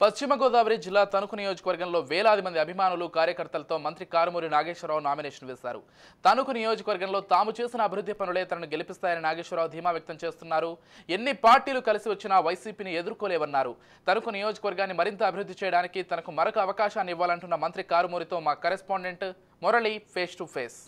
పశ్చిమ గోదావరి జిల్లా తణుకు నియోజకవర్గంలో వేలాది మంది అభిమానులు కార్యకర్తలతో మంత్రి కారుమూరి నాగేశ్వరరావు నామినేషన్ వేశారు. తణుకు నియోజకవర్గంలో తాము చేసిన అభివృద్ధి పనులే తనను గెలిపిస్తాయని నాగేశ్వరరావు ధీమా వ్యక్తం చేస్తున్నారు. ఎన్ని పార్టీలు కలిసి వచ్చినా వైసీపీని ఎదుర్కోలేవన్నారు. తణుకు నియోజకవర్గాన్ని మరింత అభివృద్ధి చేయడానికి తనకు మరొక అవకాశాన్ని ఇవ్వాలంటున్న మంత్రి కారుమూరితో మా correspondent Murali face to face.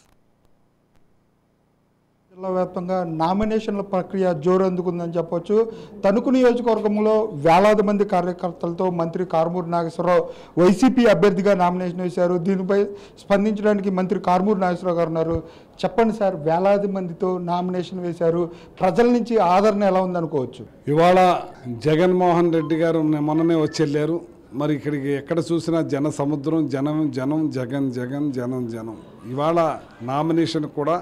జిల్లా వ్యాప్తంగా నామినేషన్ల ప్రక్రియ జోరందుకుందని చెప్పొచ్చు. తణుకు నియోజకవర్గంలో వేలాది మంది కార్యకర్తలతో మంత్రి కారుమూరి నాగేశ్వరరావు వైసీపీ అభ్యర్థిగా నామినేషన్ వేశారు. దీనిపై స్పందించడానికి మంత్రి కారుమూరి నాగేశ్వరరావు గారు ఉన్నారు. చెప్పండి సార్, వేలాది మందితో నామినేషన్ వేశారు, ప్రజల నుంచి ఆదరణ ఎలా ఉందనుకోవచ్చు? ఇవాళ జగన్మోహన్ రెడ్డి గారు మొన్ననే వచ్చి వెళ్ళారు. మరి ఇక్కడికి ఎక్కడ చూసినా జన సముద్రం, జనం జనం, జగన్ జగన్, జనం జనం. ఇవాళ నామినేషన్ కూడా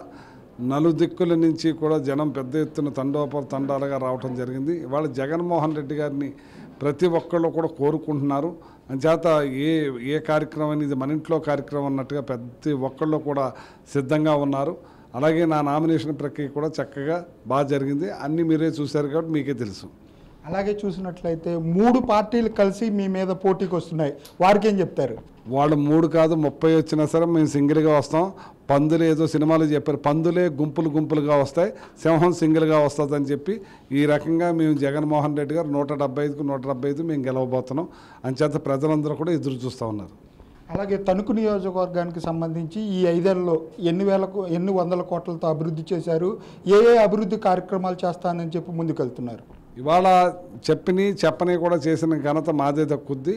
నలుదిక్కుల నుంచి కూడా జనం పెద్ద ఎత్తున తండాలుగా రావటం జరిగింది. ఇవాళ జగన్మోహన్ రెడ్డి గారిని ప్రతి ఒక్కళ్ళు కూడా కోరుకుంటున్నారు. అంచేత ఏ కార్యక్రమం ఇది మన ఇంట్లో కార్యక్రమం అన్నట్టుగా ప్రతి ఒక్కళ్ళు కూడా సిద్ధంగా ఉన్నారు. అలాగే నా నామినేషన్ ప్రక్రియ కూడా చక్కగా బాగా జరిగింది. అన్నీ మీరే చూశారు కాబట్టి మీకే తెలుసు. అలాగే చూసినట్లయితే 3 పార్టీలు కలిసి మీ మీద పోటీకి వస్తున్నాయి, వారికి ఏం చెప్తారు? వాళ్ళు 3 కాదు 30 వచ్చినా సరే మేము సింగిల్గా వస్తాం. పందులు ఏదో సినిమాలో చెప్పారు, పందులే గుంపులుగా వస్తాయి, సింహం సింగిల్గా వస్తుందని చెప్పి ఈ రకంగా మేము జగన్మోహన్ రెడ్డి గారు 175కు 175 మేము గెలవబోతున్నాం. అంచేత ప్రజలందరూ కూడా ఎదురు చూస్తూ ఉన్నారు. అలాగే తణుకు నియోజకవర్గానికి సంబంధించి ఈ 5 ఏళ్లలో ఎన్ని వందల కోట్లతో అభివృద్ధి చేశారు, ఏ అభివృద్ధి కార్యక్రమాలు చేస్తానని చెప్పి ముందుకెళ్తున్నారు? ఇవాళ చెప్పని కూడా చేసిన ఘనత మాదే దక్కుద్ది.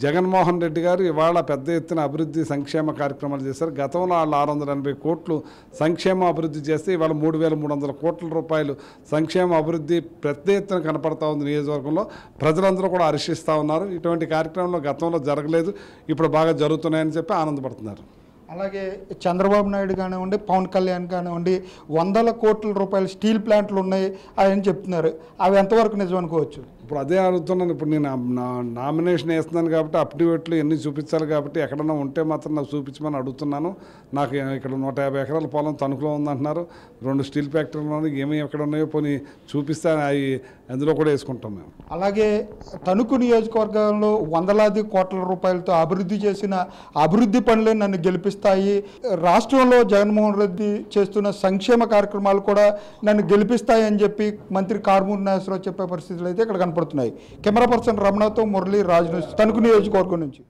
జగన్మోహన్ రెడ్డి గారు ఇవాళ పెద్ద ఎత్తున అభివృద్ధి సంక్షేమ కార్యక్రమాలు చేశారు. గతంలో వాళ్ళు 680 కోట్లు సంక్షేమ అభివృద్ధి చేస్తే ఇవాళ 3300 కోట్ల రూపాయలు సంక్షేమ అభివృద్ధి పెద్ద ఎత్తున కనపడతా ఉంది నియోజకవర్గంలో. ప్రజలందరూ కూడా హర్షిస్తూ ఉన్నారు. ఇటువంటి కార్యక్రమంలో గతంలో జరగలేదు, ఇప్పుడు బాగా జరుగుతున్నాయని చెప్పి ఆనందపడుతున్నారు. అలాగే చంద్రబాబు నాయుడు కానివ్వండి, పవన్ కళ్యాణ్ కానివ్వండి, 100 కోట్ల రూపాయల స్టీల్ ప్లాంట్లు ఉన్నాయి అని చెప్తున్నారు. అవి ఎంతవరకు నిజం అనుకోవచ్చు? ఇప్పుడు అదే అడుగుతున్నాను. ఇప్పుడు నేను నామినేషన్ వేస్తున్నాను కాబట్టి అప్డేట్లు ఎన్ని చూపించాలి కాబట్టి ఎక్కడన్నా ఉంటే మాత్రం నాకు చూపించమని అడుగుతున్నాను. నాకు ఇక్కడ 150 ఎకరాల పొలం తణుకులో ఉందంటున్నారు, 2 స్టీల్ ఫ్యాక్టరీలు ఏమి ఎక్కడ ఉన్నాయో పోనీ చూపిస్తే అవి అందులో కూడా వేసుకుంటాం మేము. అలాగే తణుకు నియోజకవర్గంలో వందలాది కోట్ల రూపాయలతో అభివృద్ధి చేసిన అభివృద్ధి పనులే నన్ను గెలిపిస్తాయి, రాష్ట్రంలో జగన్మోహన్ రెడ్డి చేస్తున్న సంక్షేమ కార్యక్రమాలు కూడా నన్ను గెలిపిస్తాయి అని చెప్పి మంత్రి కారుమూరి నాగేశ్వరరావు చెప్పే పరిస్థితులు అయితే ఇక్కడ కనపడుతున్నాయి. కెమెరా పర్సన్ రమణతో మురళి రాజ్ న్యూస్, తణుకు నియోజకవర్గం నుంచి.